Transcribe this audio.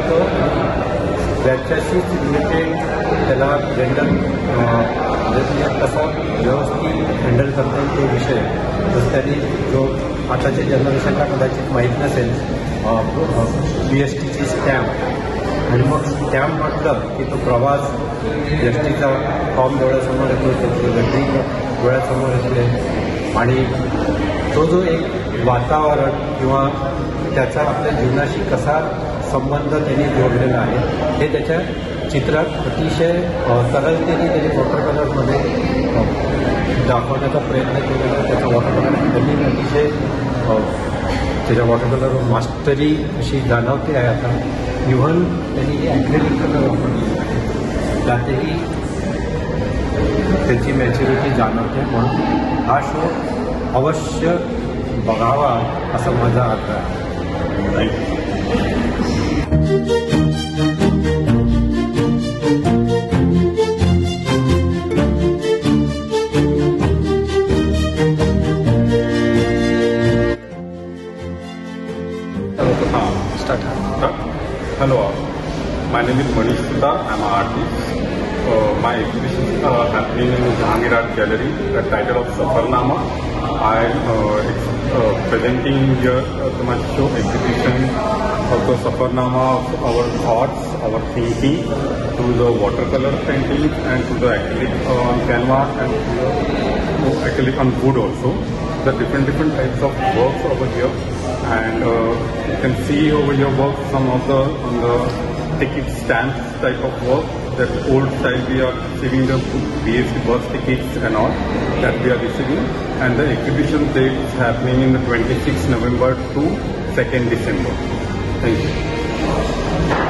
करतो. त्याच्याशीच रिलेटेड त्याला जेंडर म्हणजे कसं व्यवस्थित हँडल करता येईल तो विषय. जसं त्यांनी जो आताच्या जनरेशनला कदाचित माहीत नसेल BSTची स्टॅम्प आणि मग स्टॅम्प म्हटलं की तो प्रवास BSTचा फॉर्म डोळ्यासमोर येतो, त्याची गड्डी डोळ्यासमोर येते आणि तो जो एक वातावरण किंवा त्याचा आपल्या जीवनाशी कसा संबंध त्यांनी जोडलेला आहे हे त्याच्या चित्रात अतिशय सरळतेने त्यांनी वॉटर कलरमध्ये दाखवण्याचा प्रयत्न केलेला. त्याचा वॉटर कलर त्यांनी अतिशय त्याच्या वॉटर कलर मास्टरी अशी जाणवते आहे. आता इव्हन त्यांनी हे ॲक्रेलिक कलर वापरलेले आहे, त्यातही त्याची मॅच्युरिटी जाणवते. म्हणून हा शो अवश्य बघावा असा माझा आग्रह आहे. Hello, my name is Manish Sudha. I'm an artist. My exhibition is happening in Jahangir Art Gallery. The title of Safarnama. I'm presenting here my show exhibition of the Safarnama of our thoughts, our thinking, through the watercolor paintings and through the acrylic on canvas and through the acrylic on wood also. The different types of works over here. And you can see over your work some of the on the ticket stamps type of work, that old style we are receiving the BST bus tickets and all that we are receiving. And the exhibition date is happening in the 26th November to 2nd December. Thank you.